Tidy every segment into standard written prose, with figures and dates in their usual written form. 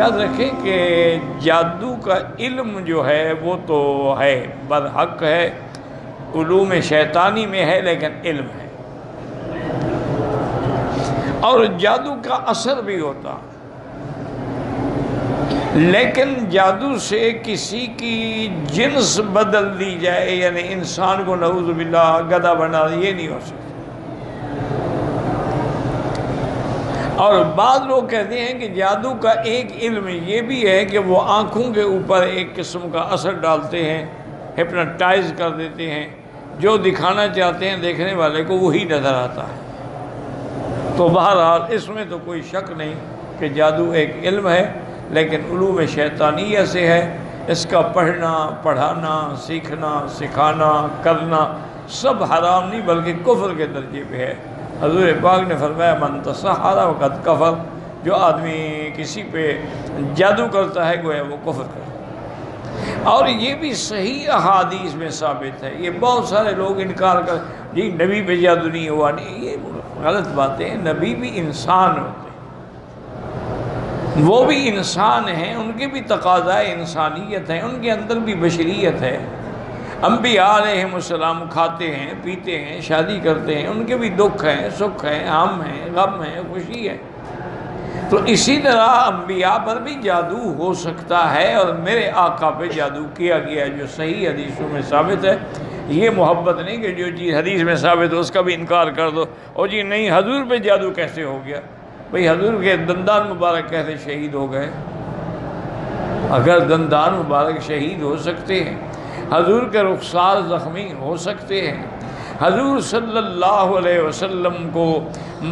یاد رکھیں کہ جادو کا علم جو ہے وہ تو ہے، برحق ہے، علوم شیطانی میں ہے، لیکن علم ہے، اور جادو کا اثر بھی ہوتا، لیکن جادو سے کسی کی جنس بدل دی جائے، یعنی انسان کو نعوذ باللہ گدھا بنا دے، یہ نہیں ہو سکتا۔ اور بعض لوگ کہتے ہیں کہ جادو کا ایک علم یہ بھی ہے کہ وہ آنکھوں کے اوپر ایک قسم کا اثر ڈالتے ہیں، ہپنوٹائز کر دیتے ہیں، جو دکھانا چاہتے ہیں دیکھنے والے کو وہی نظر آتا ہے۔ تو بہرحال اس میں تو کوئی شک نہیں کہ جادو ایک علم ہے، لیکن علوم شیطانیہ سے ہے۔ اس کا پڑھنا، پڑھانا، سیکھنا، سکھانا، کرنا سب حرام نہیں بلکہ کفر کے درجے پہ ہے۔ حضور پاک نے فرمایا من تسحر وقد کفر، جو آدمی کسی پہ جادو کرتا ہے گویا وہ کفر کرتا ہے۔ اور یہ بھی صحیح احادیث میں ثابت ہے۔ یہ بہت سارے لوگ انکار کر جی نبی پہ جادو نہیں ہوا، نہیں، یہ غلط باتیں ہیں۔ نبی بھی انسان ہوتے ہیں، وہ بھی انسان ہیں، ان کے بھی تقاضائے انسانیت ہیں، ان کے اندر بھی بشریت ہے۔ انبیاء علیہم السلام کھاتے ہیں، پیتے ہیں، شادی کرتے ہیں، ان کے بھی دکھ ہیں، سکھ ہیں، غم ہیں، غم ہیں، خوشی ہے۔ تو اسی طرح انبیاء پر بھی جادو ہو سکتا ہے، اور میرے آقا پہ جادو کیا گیا جو صحیح حدیثوں میں ثابت ہے۔ یہ محبت نہیں کہ جو چیز حدیث میں ثابت ہو اس کا بھی انکار کر دو، اور جی نہیں حضور پہ جادو کیسے ہو گیا؟ بھئی حضور کے دندان مبارک کیسے شہید ہو گئے؟ اگر دندان مبارک شہید ہو سکتے ہیں، حضور کے رخسار زخمی ہو سکتے ہیں، حضور صلی اللہ علیہ وسلم کو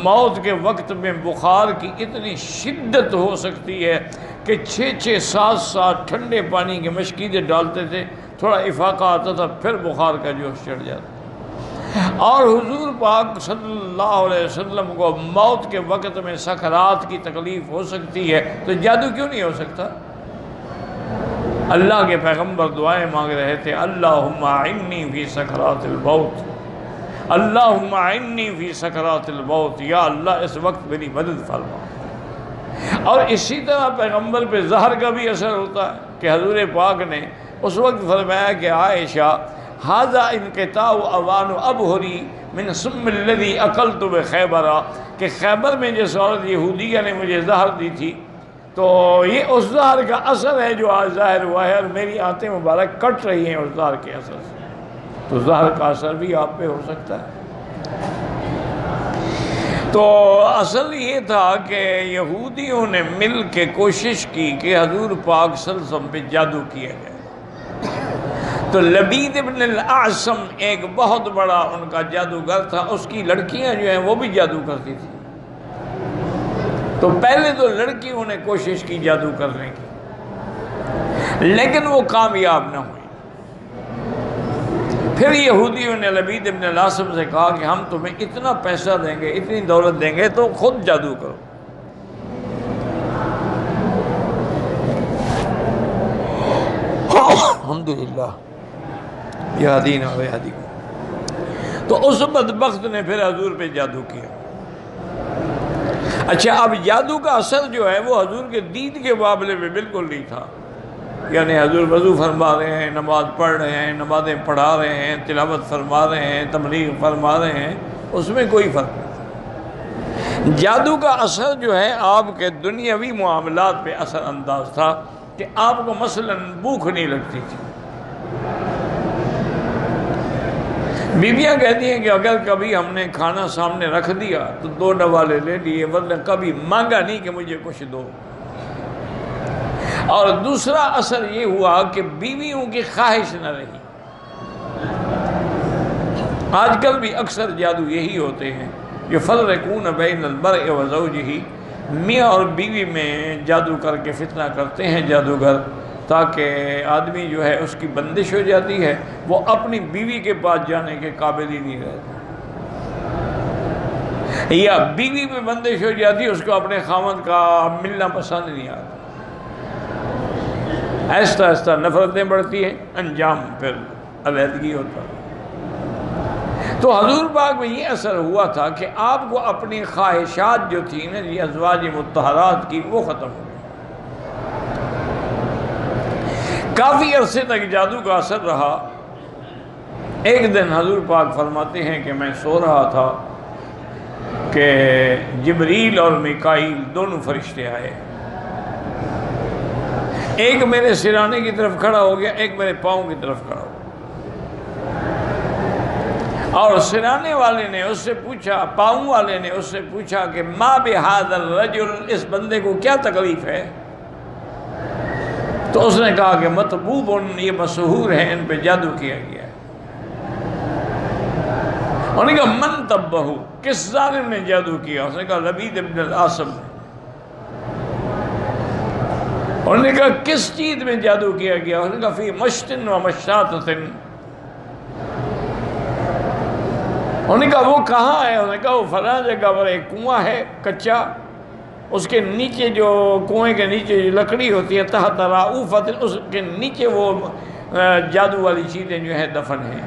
موت کے وقت میں بخار کی اتنی شدت ہو سکتی ہے کہ 6 7 ساتھ ٹھنڈے پانی کے مشکیزیں ڈالتے تھے، تھوڑا افاقہ آتا تھا پھر بخار کا جوش چڑھ جاتا۔ اور حضور پاک صلی اللہ علیہ وسلم کو موت کے وقت میں سکرات کی تکلیف ہو سکتی ہے، تو جادو کیوں نہیں ہو سکتا؟ اللہ کے پیغمبر دعائیں مانگ رہے تھے، اللہم اعنی فی سکرات الموت، اللہم اعنی فی سکرات الموت، یا اللہ اس وقت میری مدد فرما۔ اور اسی طرح پیغمبر پہ زہر کا بھی اثر ہوتا ہے کہ حضور پاک نے اس وقت فرمایا کہ عائشہ ھذا انقطاع اوان ابہری من سم الذی اکلت بخیبر، کہ خیبر میں جس عورت یہودیہ نے مجھے زہر دی تھی تو یہ اس زہر کا اثر ہے جو آج ظاہر ہوا ہے، اور میری آنتیں مبارک کٹ رہی ہیں اس زہر کے اثر سے۔ تو زہر کا اثر بھی آپ پہ ہو سکتا ہے۔ تو اصل یہ تھا کہ یہودیوں نے مل کے کوشش کی کہ حضور پاک صلی اللہ علیہ وسلم پہ جادو کیا جائے۔ تو لبید ابن الاعصم ایک بہت بڑا ان کا جادوگر تھا، اس کی لڑکیاں جو ہیں وہ بھی جادو کرتی تھی۔ تو پہلے تو لڑکیوں نے کوشش کی جادو کرنے کی، لیکن وہ کامیاب نہ ہوئی۔ پھر یہودیوں نے لبید ابن الاعصم سے کہا کہ ہم تمہیں اتنا پیسہ دیں گے، اتنی دولت دیں گے، تو خود جادو کرو۔ الحمدللہ یہدینا و یہدیکم۔ تو اس بدبخت نے پھر حضور پہ جادو کیا۔ اچھا، اب جادو کا اثر جو ہے وہ حضور کے دین کے معاملے میں بالکل نہیں تھا، یعنی حضور وضو فرما رہے ہیں، نماز پڑھ رہے ہیں، نمازیں پڑھا رہے ہیں، تلاوت فرما رہے ہیں، تبلیغ فرما رہے ہیں، اس میں کوئی فرق نہیں۔ جادو کا اثر جو ہے آپ کے دنیاوی معاملات پہ اثر انداز تھا کہ آپ کو مثلاً بھوک نہیں لگتی تھی۔ بیویاں کہتی ہیں کہ اگر کبھی ہم نے کھانا سامنے رکھ دیا تو 2 نوالے لے لیے، ورنہ کبھی مانگا نہیں کہ مجھے کچھ دو۔ اور دوسرا اثر یہ ہوا کہ بیویوں کی خواہش نہ رہی۔ آج کل بھی اکثر جادو یہی ہوتے ہیں، یفرقون بین المرء وزوجہ، میاں اور بیوی میں جادو کر کے فتنہ کرتے ہیں جادوگر، تاکہ آدمی جو ہے اس کی بندش ہو جاتی ہے، وہ اپنی بیوی کے پاس جانے کے قابل ہی نہیں رہتا، یا بیوی پہ بندش ہو جاتی ہے، اس کو اپنے خاوند کا ملنا پسند نہیں آتا۔ آہستہ آہستہ نفرتیں بڑھتی ہیں، انجام پھر علیحدگی ہوتا۔ تو حضور پاک میں یہ اثر ہوا تھا کہ آپ کو اپنی خواہشات جو تھیں نا ازواج مطہرات کی، وہ ختم ہو گئی۔ کافی عرصے تک جادو کا اثر رہا۔ ایک دن حضور پاک فرماتے ہیں کہ میں سو رہا تھا کہ جبریل اور میکائیل دونوں فرشتے آئے، ایک میرے سرانے کی طرف کھڑا ہو گیا، ایک میرے پاؤں کی طرف کھڑا ہو گیا، اور سرانے والے نے اس سے پوچھا، پاؤں والے نے اس سے پوچھا کہ ما بہذا الرجل، اس بندے کو کیا تکلیف ہے؟ تو اس نے کہا کہ مطبوب، یہ مسحور ہیں، ان پہ جادو کیا گیا ہے۔ انہوں نے کہا من طبہ، کس ظالم نے جادو کیا؟ اس نے کہا لبید ابن العاصم نے۔ انہوں نے کہا کس چیز میں جادو کیا گیا؟ انہوں نے کہا فی مشتن و مشاتۃ۔ انہوں نے کہا وہ کہاں ہے؟ انہوں نے کہا وہ فلاں جگہ پر ایک کنواں ہے کچا، اس کے نیچے جو کنویں کے نیچے جو لکڑی ہوتی ہے تحت رعوفۃ، اس کے نیچے وہ جادو والی چیزیں جو ہے دفن ہیں۔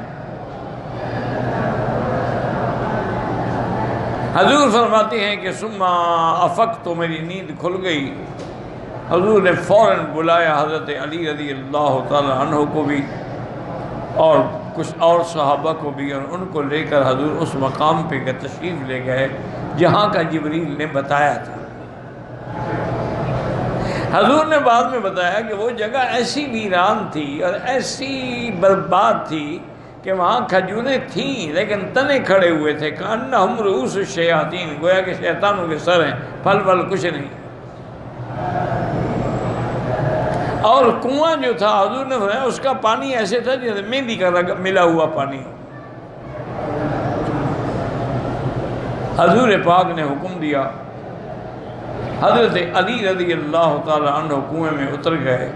حضور فرماتے ہیں کہ ثم افقت، تو میری نیند کھل گئی۔ حضور نے فوراً بلایا حضرت علی رضی اللہ تعالی عنہ کو بھی اور کچھ اور صحابہ کو بھی، اور ان کو لے کر حضور اس مقام پہ تشریف لے گئے جہاں کا جبریل نے بتایا تھا۔ حضور نے بعد میں بتایا کہ وہ جگہ ایسی ویران تھی اور ایسی برباد تھی کہ وہاں کھجوریں تھیں لیکن تنے کھڑے ہوئے تھے، کأنہم رؤوس الشیاطین، گویا کہ شیطانوں کے سر ہیں، پھل کچھ نہیں۔ اور کنواں جو تھا حضور نے فرمایا اس کا پانی ایسے تھا جیسے مہندی کا ملا ہوا پانی ہو۔ حضور پاک نے حکم دیا، حضرت علی رضی اللہ تعالی عنہ کنویں میں اتر گئے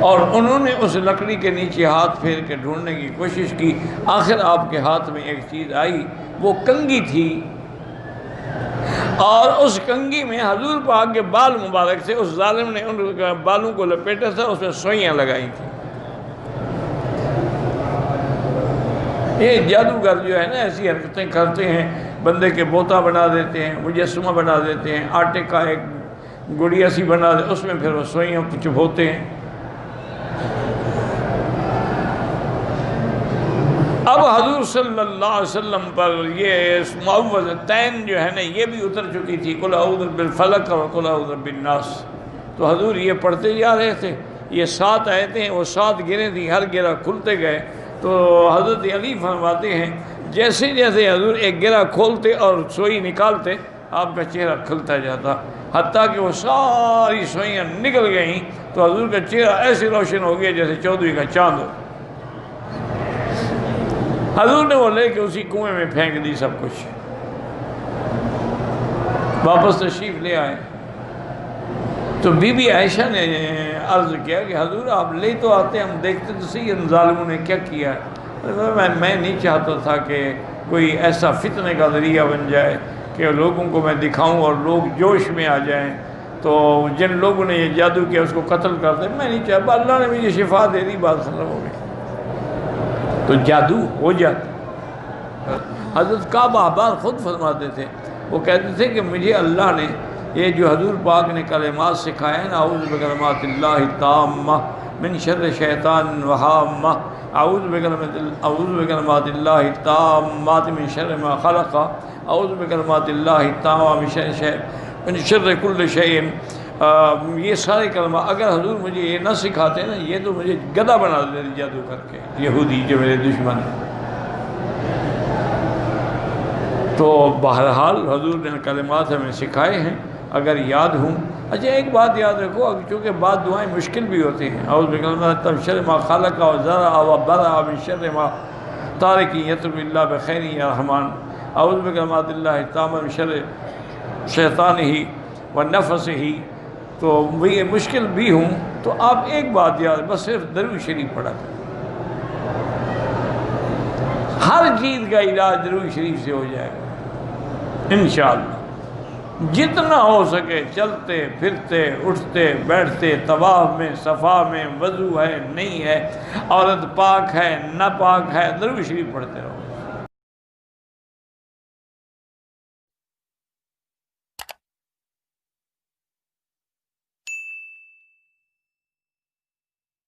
اور انہوں نے اس لکڑی کے نیچے ہاتھ پھیر کے ڈھونڈنے کی کوشش کی۔ آخر آپ کے ہاتھ میں ایک چیز آئی، وہ کنگھی تھی، اور اس کنگھی میں حضور پاک کے بال مبارک تھے۔ اس ظالم نے ان بالوں کو لپیٹا تھا، اس میں سوئیاں لگائی تھیں۔ یہ جادوگر جو ہے نا ایسی حرکتیں کرتے ہیں، بندے کے بوتا بنا دیتے ہیں، مجسمہ بنا دیتے ہیں، آٹے کا ایک گڑیا سی بنا دے، اس میں پھر وہ سوئیاں چبھوتے ہیں۔ اب حضور صلی اللہ علیہ وسلم پر یہ معوذتین جو ہے نا یہ بھی اتر چکی تھی، قل اعوذ بالفلق اور قل اعوذ بالناس۔ تو حضور یہ پڑھتے جا رہے تھے، یہ 7 آیتیں ہیں، وہ 7 گریں تھیں، ہر گرہ کھلتے گئے۔ تو حضرت علی فرماتے ہیں جیسے جیسے حضور ایک گرہ کھولتے اور سوئی نکالتے، آپ کا چہرہ کھلتا جاتا، حتیٰ کہ وہ ساری سوئیاں نکل گئیں تو حضور کا چہرہ ایسے روشن ہو گیا جیسے 14ویں کا چاند ہو۔ حضور نے وہ لے کے اسی کنویں میں پھینک دی سب کچھ، واپس تشریف لے آئے۔ تو بی بی عائشہ نے عرض کیا کہ حضور آپ لے تو آتے، ہم دیکھتے تو صحیح ان ظالموں نے کیا کیا ہے۔ میں نہیں چاہتا تھا کہ کوئی ایسا فتنے کا ذریعہ بن جائے کہ لوگوں کو میں دکھاؤں اور لوگ جوش میں آ جائیں، تو جن لوگوں نے یہ جادو کیا اس کو قتل کر دیں۔ میں نہیں چاہتا، اللہ نے مجھے شفا دے دی، بات ختم ہو گئی۔ تو جادو ہو جاتا۔ حضرت کعب احبار خود فرماتے تھے، وہ کہتے تھے کہ مجھے اللہ نے یہ جو حضور پاک نے کلمات سکھائے ہیں، اعوذ بکلمات اللہ التامہ من شر شیطان وہامہ، اعوذ بکلمات اللہ التامات من شر ما خلق، اعوذ بکلمات اللہ التامہ من شر کل شیء، یہ سارے کلمہ اگر حضور مجھے یہ نہ سکھاتے نا، یہ تو مجھے گدھا بنا دیتے جادو کر کے یہودی جو میرے دشمن ہیں۔ تو بہرحال حضور نے کلمات ہمیں سکھائے ہیں، اگر یاد ہوں۔ اچھا ایک بات یاد رکھو، چونکہ بعض دعائیں مشکل بھی ہوتی ہیں، اعوذ بکلمات من شر ما خلق وزرع وبرع من شر ما طارق یطرق الا بخیر یا رحمان، اعوذ بکلمات اللہ التامہ من شر شیطانہ ونفسہ۔ تو یہ مشکل بھی ہوں تو آپ ایک بات یاد، بس صرف درود شریف پڑھا کریں، ہر چیز کا علاج درود شریف سے ہو جائے گا انشاءاللہ۔ جتنا ہو سکے چلتے پھرتے اٹھتے بیٹھتے، طواف میں، صفا میں، وضو ہے نہیں ہے، عورت پاک ہے نہ پاک ہے، درود شریف پڑھتے رہو۔